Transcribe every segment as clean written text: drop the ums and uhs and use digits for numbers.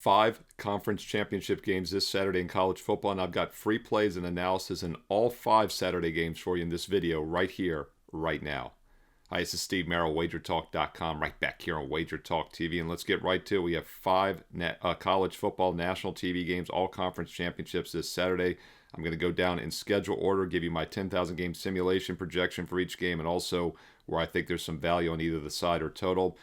5 conference championship games this Saturday in college football, and I've got free plays and analysis in all 5 Saturday games for you in this video right here, right now. Hi, this is Steve Merril, WagerTalk.com, right back here on WagerTalk TV, and let's get right to it. We have 5 college football national TV games, all conference championships this Saturday. I'm going to go down in schedule order, give you my 10,000 game simulation projection for each game, and also where I think there's some value on either the side or total.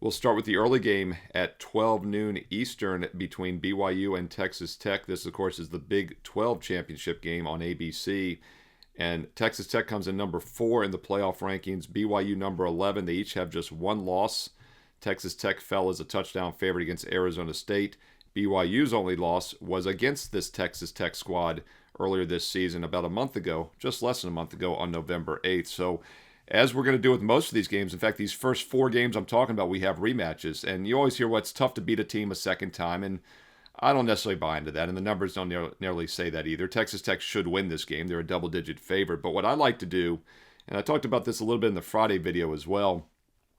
We'll start with the early game at 12 noon Eastern between BYU and Texas Tech. This, of course, is the Big 12 championship game on ABC. And Texas Tech comes in number 4 in the playoff rankings. BYU number 11. They each have just one loss. Texas Tech fell as a touchdown favorite against Arizona State. BYU's only loss was against this Texas Tech squad earlier this season, about a month ago, just less than a month ago on November 8th. So as we're going to do with most of these games, in fact, these first 4 games I'm talking about, we have rematches. And you always hear, well, it's tough to beat a team a second time. And I don't necessarily buy into that. And the numbers don't nearly say that either. Texas Tech should win this game. They're a double-digit favorite. But what I like to do, and I talked about this a little bit in the Friday video as well,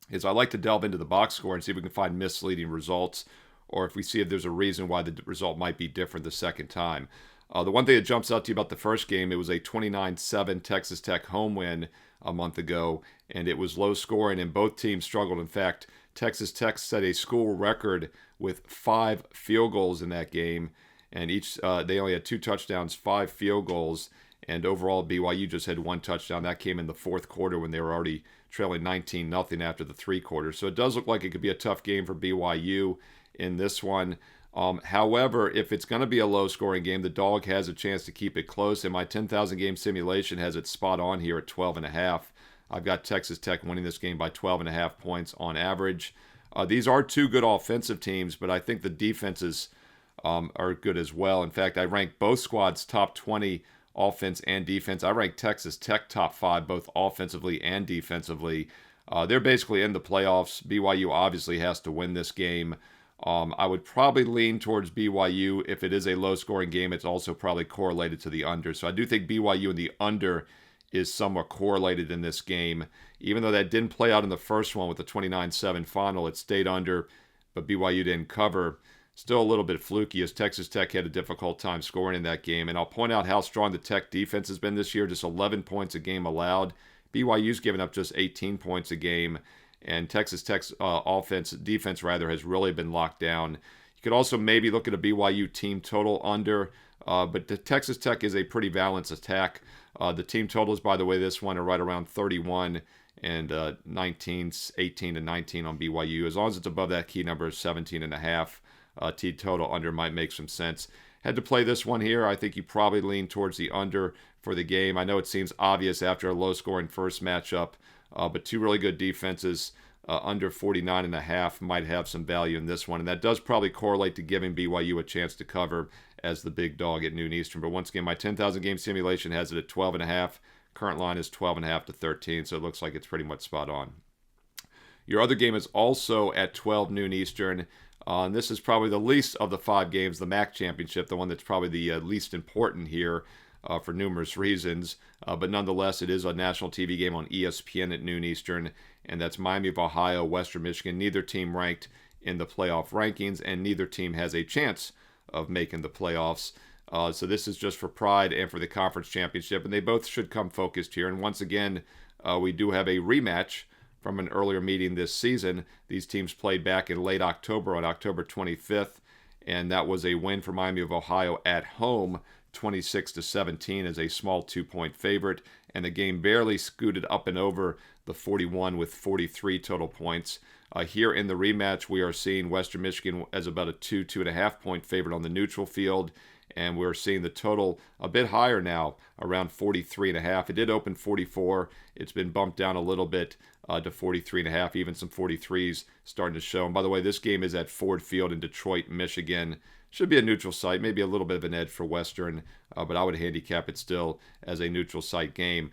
is I like to delve into the box score and see if we can find misleading results, or if we see if there's a reason why the result might be different the second time. The one thing that jumps out to you about the first game, it was a 29-7 Texas Tech home win a month ago, and it was low scoring, and both teams struggled. In fact, Texas Tech set a school record with 5 field goals in that game, and they only had 2 touchdowns, 5 field goals, and overall BYU just had 1 touchdown. That came in the fourth quarter when they were already trailing 19-0 after the 3 quarters. So it does look like it could be a tough game for BYU in this one. However, if it's going to be a low-scoring game, the dog has a chance to keep it close, and my 10,000 game simulation has it spot on here at 12.5. I've got Texas Tech winning this game by 12.5 points on average. These are 2 good offensive teams, but I think the defenses are good as well. In fact, I rank both squads top 20 offense and defense. I rank Texas Tech top 5 both offensively and defensively. They're basically in the playoffs. BYU obviously has to win this game. I would probably lean towards BYU. If it is a low-scoring game, it's also probably correlated to the under. So I do think BYU and the under is somewhat correlated in this game. Even though that didn't play out in the first one with the 29-7 final, it stayed under, but BYU didn't cover. Still a little bit fluky as Texas Tech had a difficult time scoring in that game. And I'll point out how strong the Tech defense has been this year, just 11 points a game allowed. BYU's given up just 18 points a game. And Texas Tech's defense has really been locked down. You could also maybe look at a BYU team total under, but the Texas Tech is a pretty balanced attack. The team totals, by the way, this one are right around 31 and 18 to 19 on BYU. As long as it's above that key number of 17.5, team total under might make some sense. Had to play this one here. I think you probably lean towards the under for the game. I know it seems obvious after a low-scoring first matchup, but 2 really good defenses under 49.5 might have some value in this one. And that does probably correlate to giving BYU a chance to cover as the big dog at noon Eastern. But once again, my 10,000 game simulation has it at 12.5. Current line is 12.5 to 13, so it looks like it's pretty much spot on. Your other game is also at 12 noon Eastern. And this is probably the least of the 5 games, the MAC championship, the one that's probably the least important here. For numerous reasons, but nonetheless, it is a national TV game on ESPN at noon Eastern, and that's Miami of Ohio, Western Michigan. Neither team ranked in the playoff rankings, and neither team has a chance of making the playoffs. So this is just for pride and for the conference championship, and they both should come focused here. And once again, we do have a rematch from an earlier meeting this season. These teams played back in late October on October 25th, and that was a win for Miami of Ohio at home, 26-17 as a small 2-point favorite, and the game barely scooted up and over the 41 with 43 total points. Here in the rematch, we are seeing Western Michigan as about a 2.5 point favorite on the neutral field, and we're seeing the total a bit higher now, around 43.5. It did open 44. It's been bumped down a little bit to 43.5, even some 43s starting to show. And by the way, this game is at Ford Field in Detroit, Michigan. Should be a neutral site, maybe a little bit of an edge for Western, but I would handicap it still as a neutral site game.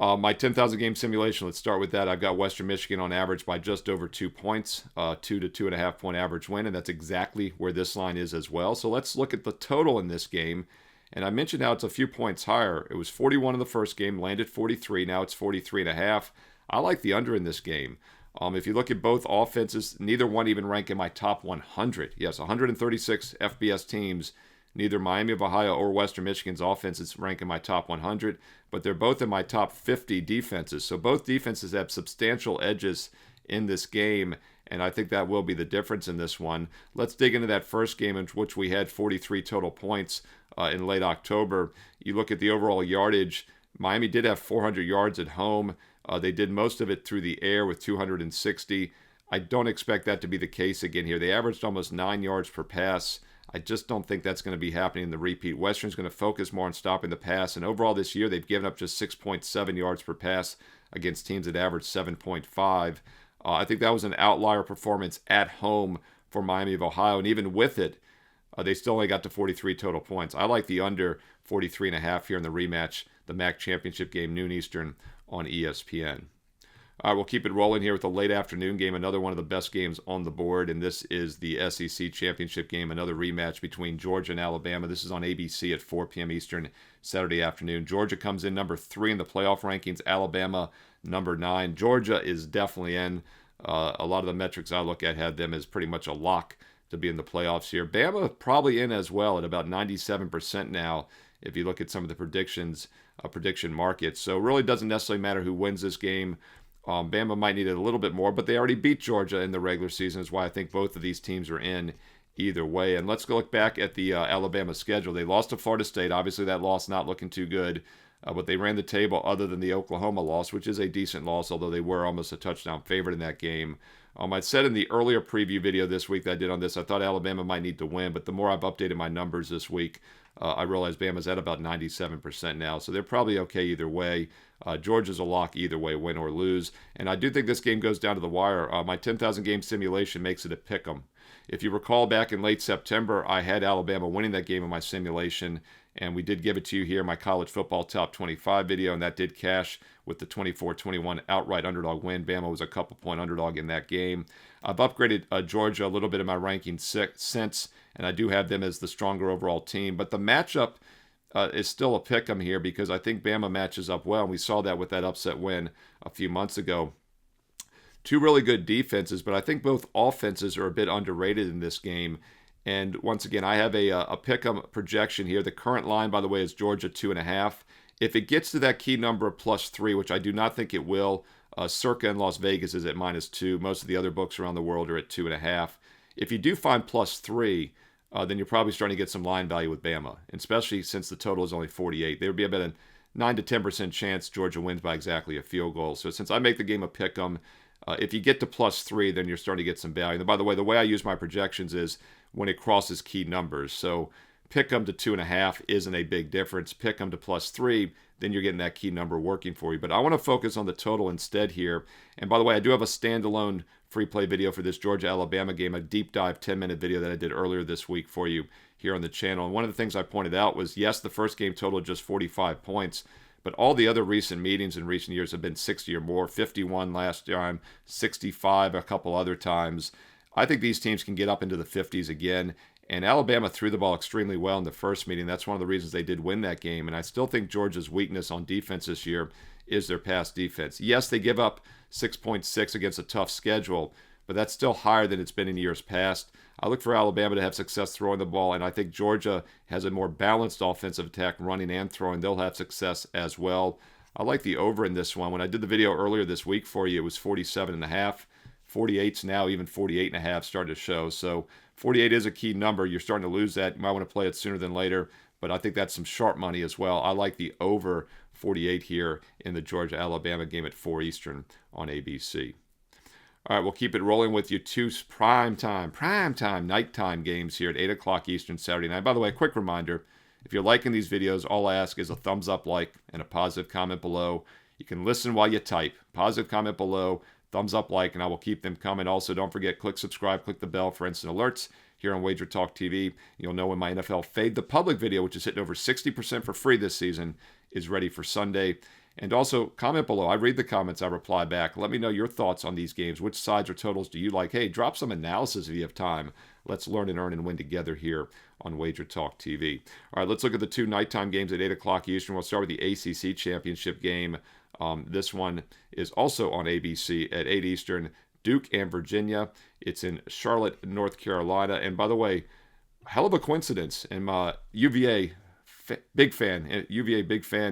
My 10,000 game simulation, let's start with that. I've got Western Michigan on average by just over 2 points, 2 to 2.5 point average win, and that's exactly where this line is as well. So let's look at the total in this game. And I mentioned how it's a few points higher. It was 41 in the first game, landed 43. Now it's 43.5. I like the under in this game. If you look at both offenses, neither one even rank in my top 100. Yes, 136 FBS teams. Neither Miami of Ohio or Western Michigan's offenses rank in my top 100, but they're both in my top 50 defenses. So both defenses have substantial edges in this game, and I think that will be the difference in this one. Let's dig into that first game in which we had 43 total points in late October. You look at the overall yardage. Miami did have 400 yards at home. They did most of it through the air with 260. I don't expect that to be the case again here. They averaged almost 9 yards per pass. I just don't think that's going to be happening in the repeat. Western's going to focus more on stopping the pass, and overall this year they've given up just 6.7 yards per pass against teams that average 7.5. I think that was an outlier performance at home for Miami of Ohio, and even with it, they still only got to 43 total points. I like the under 43.5 here in the rematch, the MAC championship game, noon Eastern on ESPN. All right, we'll keep it rolling here with the late afternoon game, another one of the best games on the board, and this is the SEC championship game, another rematch between Georgia and Alabama. This is on ABC at 4 p.m. Eastern Saturday afternoon. Georgia comes in number 3 in the playoff rankings, Alabama number 9. Georgia is definitely in. A lot of the metrics I look at had them as pretty much a lock to be in the playoffs here. Bama probably in as well at about 97% now if you look at some of the predictions, prediction markets. So it really doesn't necessarily matter who wins this game. Bama might need it a little bit more, but they already beat Georgia in the regular season, is why I think both of these teams are in either way. And let's go look back at the Alabama schedule. They lost to Florida State. Obviously, that loss not looking too good, but they ran the table other than the Oklahoma loss, which is a decent loss, although they were almost a touchdown favorite in that game. I said in the earlier preview video this week that I did on this, I thought Alabama might need to win, but the more I've updated my numbers this week, I realized Bama's at about 97% now, so they're probably okay either way. Georgia's a lock either way, win or lose. And I do think this game goes down to the wire. My 10,000 game simulation makes it a pick 'em. If you recall back in late September, I had Alabama winning that game in my simulation, and we did give it to you here in my college football top 25 video, and that did cash with the 24-21 outright underdog win. Bama was a couple-point underdog in that game. I've upgraded Georgia a little bit in my ranking since, and I do have them as the stronger overall team. But the matchup is still a pick 'em here because I think Bama matches up well, and we saw that with that upset win a few months ago. Two really good defenses, but I think both offenses are a bit underrated in this game. And once again, I have a pick 'em projection here. The current line, by the way, is Georgia 2.5. If it gets to that key number of +3, which I do not think it will, Circa in Las Vegas is at -2. Most of the other books around the world are at 2.5. If you do find +3, then you're probably starting to get some line value with Bama, especially since the total is only 48. There would be about a 9 to 10% chance Georgia wins by exactly a field goal. So since I make the game a pick 'em, if you get to +3, then you're starting to get some value. And by the way I use my projections is when it crosses key numbers. So pick 'em to 2.5 isn't a big difference. Pick 'em to +3, then you're getting that key number working for you. But I want to focus on the total instead here. And by the way, I do have a standalone free play video for this Georgia-Alabama game, a deep dive 10-minute video that I did earlier this week for you here on the channel. And one of the things I pointed out was, yes, the first game totaled just 45 points, but all the other recent meetings in recent years have been 60 or more, 51 last time, 65 a couple other times. I think these teams can get up into the 50s again. And Alabama threw the ball extremely well in the first meeting. That's one of the reasons they did win that game. And I still think Georgia's weakness on defense this year is their pass defense. Yes, they give up 6.6 against a tough schedule, but that's still higher than it's been in years past. I look for Alabama to have success throwing the ball, and I think Georgia has a more balanced offensive attack, running and throwing. They'll have success as well. I like the over in this one. When I did the video earlier this week for you, it was 47.5. 48's now, even 48.5 starting to show. So 48 is a key number. You're starting to lose that. You might want to play it sooner than later, but I think that's some sharp money as well. I like the over 48 here in the Georgia-Alabama game at 4 Eastern on ABC. All right, we'll keep it rolling with you. Two primetime, nighttime games here at 8 o'clock Eastern Saturday night. By the way, a quick reminder, if you're liking these videos, all I ask is a thumbs up like and a positive comment below. You can listen while you type. Positive comment below, thumbs up like, and I will keep them coming. Also, don't forget, click subscribe, click the bell for instant alerts here on WagerTalk TV. You'll know when my NFL Fade the Public video, which is hitting over 60% for free this season, is ready for Sunday. And also, comment below. I read the comments. I reply back. Let me know your thoughts on these games. Which sides or totals do you like? Hey, drop some analysis if you have time. Let's learn and earn and win together here on WagerTalk TV. All right, let's look at the two nighttime games at 8 o'clock Eastern. We'll start with the ACC Championship game. This one is also on ABC at 8 Eastern. Duke and Virginia. It's in Charlotte, North Carolina. And by the way, hell of a coincidence. And my UVA big fan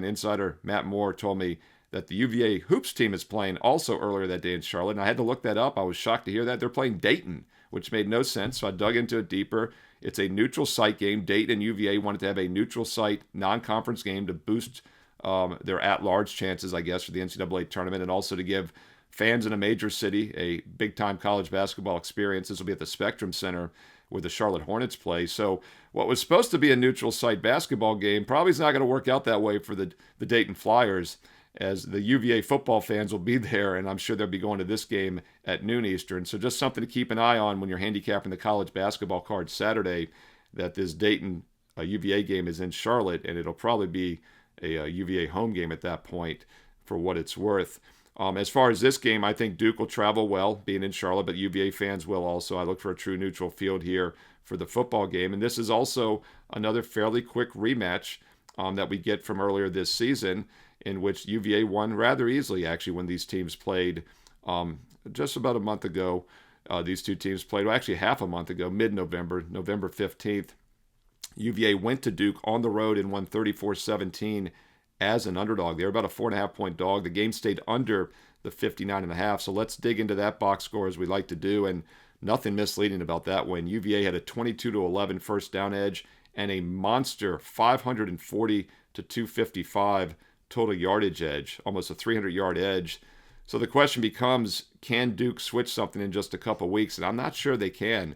insider Matt Moore told me that the UVA hoops team is playing also earlier that day in Charlotte. And I had to look that up. I was shocked to hear that. They're playing Dayton, which made no sense. So I dug into it deeper. It's a neutral site game. Dayton and UVA wanted to have a neutral site non-conference game to boost their at-large chances, I guess, for the NCAA tournament, and also to give fans in a major city a big-time college basketball experience. This will be at the Spectrum Center where the Charlotte Hornets play. So what was supposed to be a neutral site basketball game probably is not going to work out that way for the Dayton Flyers, as the UVA football fans will be there, and I'm sure they'll be going to this game at noon Eastern. So just something to keep an eye on when you're handicapping the college basketball card Saturday, that this Dayton UVA game is in Charlotte, and it'll probably be a UVA home game at that point for what it's worth. As far as this game, I think Duke will travel well, being in Charlotte, but UVA fans will also. I look for a true neutral field here for the football game. And this is also another fairly quick rematch that we get from earlier this season, in which UVA won rather easily, actually, when these teams played just about a month ago. These two teams played, well, actually half a month ago, mid-November, November 15th. UVA went to Duke on the road and won 34-17 as an underdog. They were about a 4.5-point dog. The game stayed under the 59.5. So let's dig into that box score as we like to do. And nothing misleading about that win. UVA had a 22-11 first down edge and a monster 540 to 255 total yardage edge, almost a 300-yard edge. So the question becomes, can Duke switch something in just a couple weeks? And I'm not sure they can.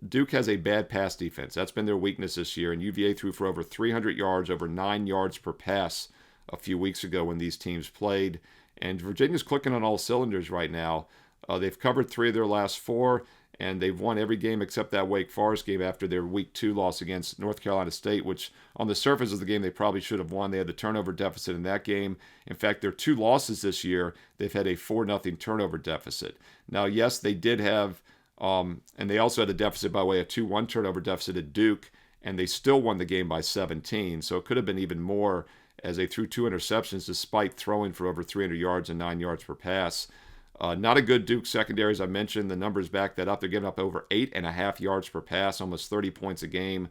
Duke has a bad pass defense. That's been their weakness this year, and UVA threw for over 300 yards, over 9 yards per pass a few weeks ago when these teams played. And Virginia's clicking on all cylinders right now. They've covered 3 of their last 4, and they've won every game except that Wake Forest game after their Week 2 loss against North Carolina State, which on the surface of the game they probably should have won. They had the turnover deficit in that game. In fact, their 2 losses this year, they've had a 4-0 turnover deficit. Now, yes, they did have and they also had a deficit by way of 2-1 turnover deficit at Duke, and they still won the game by 17. So it could have been even more, as they threw 2 interceptions despite throwing for over 300 yards and 9 yards per pass. Not a good Duke secondary, as I mentioned. The numbers back that up. They're giving up over 8.5 yards per pass, almost 30 points a game.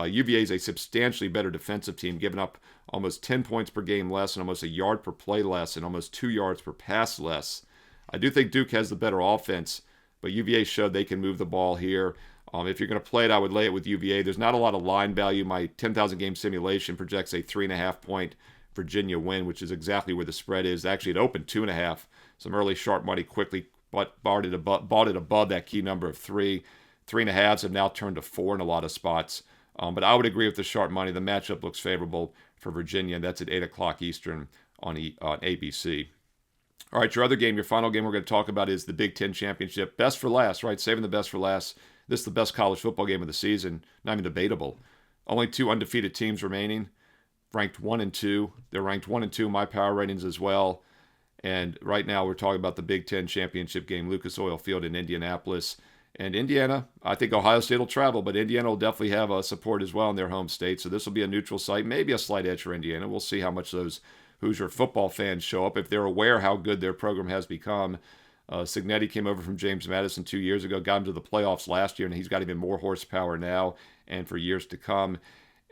UVA is a substantially better defensive team, giving up almost 10 points per game less and almost a yard per play less and almost 2 yards per pass less. I do think Duke has the better offense, but UVA showed they can move the ball here. If you're going to play it, I would lay it with UVA. There's not a lot of line value. My 10,000 game simulation projects a 3.5-point Virginia win, which is exactly where the spread is. Actually, it opened 2.5. Some early sharp money quickly bought it above that key number of 3. 3.5s have now turned to 4 in a lot of spots. But I would agree with the sharp money. The matchup looks favorable for Virginia. That's at 8 o'clock Eastern on ABC. All right, your other game, your final game we're going to talk about is the Big Ten Championship. Best for last, right? Saving the best for last. This is the best college football game of the season. Not even debatable. Only 2 undefeated teams remaining, ranked 1 and 2. They're ranked 1 and 2 in my power ratings as well. And right now we're talking about the Big Ten Championship game, Lucas Oil Field in Indianapolis. And Indiana, I think Ohio State will travel, but Indiana will definitely have support as well in their home state. So this will be a neutral site, maybe a slight edge for Indiana. We'll see how much those Hoosier football fans show up, if they're aware how good their program has become. Signetti came over from James Madison 2 years ago, got him to the playoffs last year, and he's got even more horsepower now and for years to come.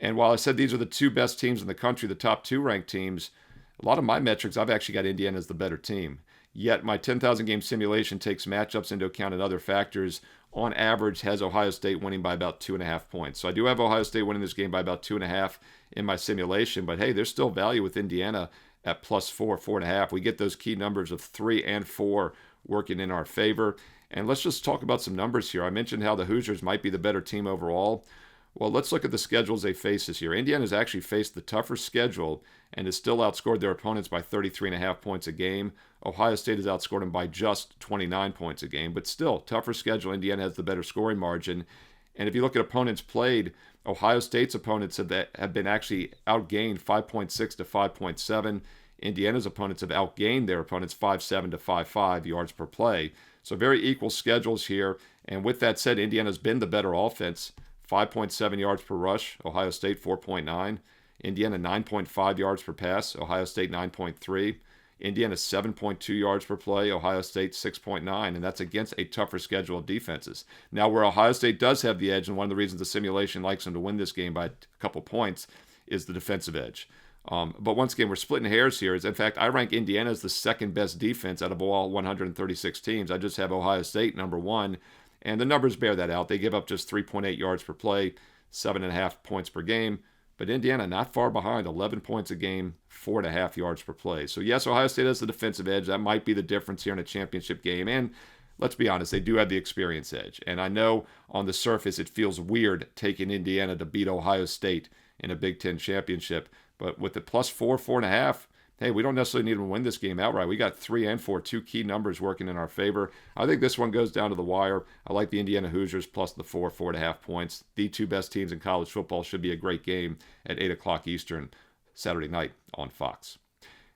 And while I said these are the 2 best teams in the country, the top 2 ranked teams, a lot of my metrics, I've actually got Indiana as the better team. Yet my 10,000 game simulation takes matchups into account and other factors. On average, has Ohio State winning by about 2.5 points. So I do have Ohio State winning this game by about 2.5 in my simulation. But hey, there's still value with Indiana at +4, 4.5. We get those key numbers of 3 and 4 working in our favor. And let's just talk about some numbers here. I mentioned how the Hoosiers might be the better team overall. Well, let's look at the schedules they face this year. Indiana's actually faced the tougher schedule and has still outscored their opponents by 33.5 points a game. Ohio State has outscored them by just 29 points a game, but still, tougher schedule. Indiana has the better scoring margin. And if you look at opponents played, Ohio State's opponents have been actually outgained 5.6 to 5.7. Indiana's opponents have outgained their opponents 5.7 to 5.5 yards per play. So very equal schedules here. And with that said, Indiana's been the better offense. 5.7 yards per rush, Ohio State 4.9. Indiana 9.5 yards per pass, Ohio State 9.3. Indiana 7.2 yards per play, Ohio State 6.9, and that's against a tougher schedule of defenses. Now, where Ohio State does have the edge, and one of the reasons the simulation likes them to win this game by a couple points, is the defensive edge. But once again, we're splitting hairs here. In fact, I rank Indiana as the second best defense out of all 136 teams. I just have Ohio State number one, and the numbers bear that out. They give up just 3.8 yards per play, 7.5 points per game. But Indiana not far behind, 11 points a game, 4.5 yards per play. So yes, Ohio State has the defensive edge. That might be the difference here in a championship game. And let's be honest, they do have the experience edge. And I know on the surface it feels weird taking Indiana to beat Ohio State in a Big Ten championship. But with the plus 4.5, hey, we don't necessarily need to win this game outright. We got 3 and 4, two key numbers working in our favor. I think this one goes down to the wire. I like the Indiana Hoosiers plus the 4.5 points. The two best teams in college football. Should be a great game at 8 o'clock Eastern Saturday night on Fox.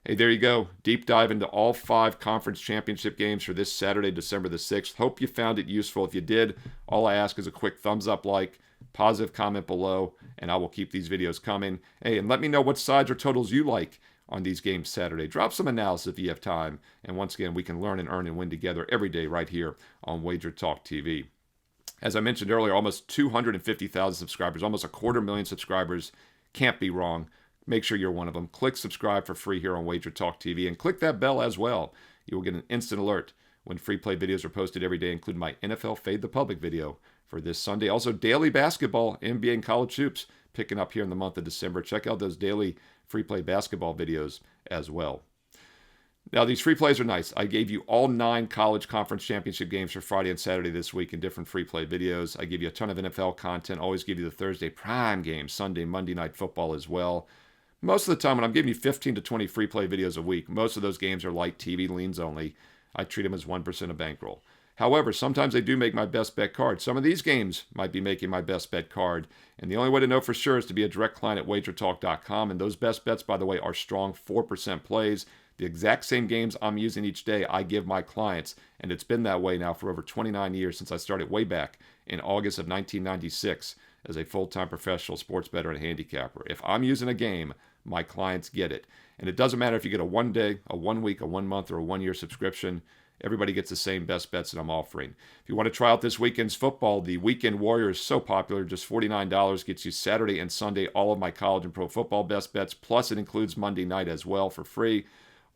Hey, there you go. Deep dive into all 5 conference championship games for this Saturday, December the 6th. Hope you found it useful. If you did, all I ask is a quick thumbs up, like, positive comment below, and I will keep these videos coming. Hey, and let me know what sides or totals you like on these games Saturday. Drop some analysis if you have time. And once again, we can learn and earn and win together every day right here on WagerTalk TV. As I mentioned earlier, almost 250,000 subscribers, almost 250,000 subscribers. Can't be wrong. Make sure you're one of them. Click subscribe for free here on WagerTalk TV, and click that bell as well. You will get an instant alert when free play videos are posted every day, including my NFL Fade the Public video for this Sunday. Also, daily basketball, NBA, and college hoops picking up here in the month of December. Check out those daily free play basketball videos as well. Now, these free plays are nice. I gave you all 9 college conference championship games for Friday and Saturday this week in different free play videos. I give you a ton of NFL content. Always give you the Thursday prime games, Sunday, Monday night football as well. Most of the time, when I'm giving you 15 to 20 free play videos a week, most of those games are light TV leans only. I treat them as 1% of bankroll. However, sometimes they do make my best bet card. Some of these games might be making my best bet card. And the only way to know for sure is to be a direct client at WagerTalk.com. And those best bets, by the way, are strong 4% plays. The exact same games I'm using each day, I give my clients. And it's been that way now for over 29 years since I started way back in August of 1996 as a full-time professional sports bettor and handicapper. If I'm using a game, my clients get it. And it doesn't matter if you get a 1 day, a 1 week, a 1 month, or a 1 year subscription. Everybody gets the same best bets that I'm offering. If you want to try out this weekend's football, the Weekend Warrior is so popular. Just $49 gets you Saturday and Sunday all of my college and pro football best bets. Plus, it includes Monday night as well for free.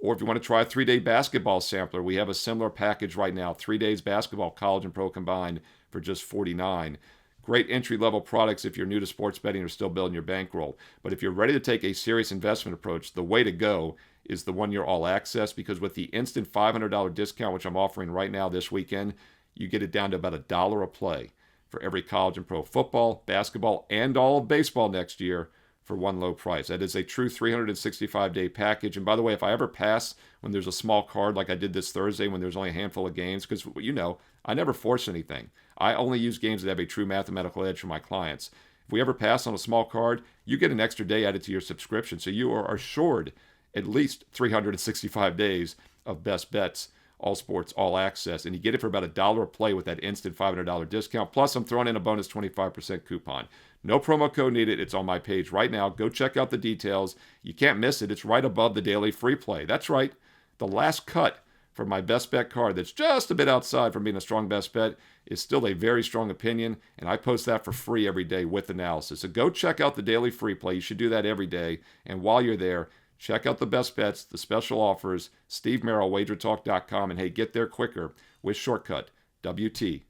Or if you want to try a 3-day basketball sampler, we have a similar package right now. 3 days basketball, college and pro combined for just $49. Great entry-level products if you're new to sports betting or still building your bankroll. But if you're ready to take a serious investment approach, the way to go is the 1-year all access, because with the instant $500 discount, which I'm offering right now this weekend, you get it down to about $1 a play for every college and pro football, basketball, and all of baseball next year for one low price. That is a true 365-day package. And by the way, if I ever pass when there's a small card like I did this Thursday when there's only a handful of games, because you know, I never force anything. I only use games that have a true mathematical edge for my clients. If we ever pass on a small card, you get an extra day added to your subscription. So you are assured at least 365 days of best bets, all sports, all access. And you get it for about $1 a play with that instant $500 discount. Plus, I'm throwing in a bonus 25% coupon. No promo code needed. It's on my page right now. Go check out the details. You can't miss it. It's right above the daily free play. That's right. The last cut for my best bet card that's just a bit outside from being a strong best bet is still a very strong opinion, and I post that for free every day with analysis. So go check out the daily free play. You should do that every day. And while you're there, check out the best bets, the special offers, Steve Merril, WagerTalk.com, and hey, get there quicker with shortcut wt.buzz/SM.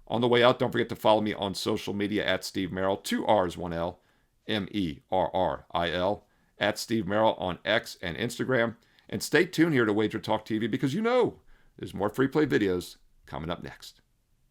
On the way out, don't forget to follow me on social media at Steve Merril, 2 R's, 1 L, MERRIL, at Steve Merril on X and Instagram. And stay tuned here to WagerTalk TV because you know there's more free play videos coming up next.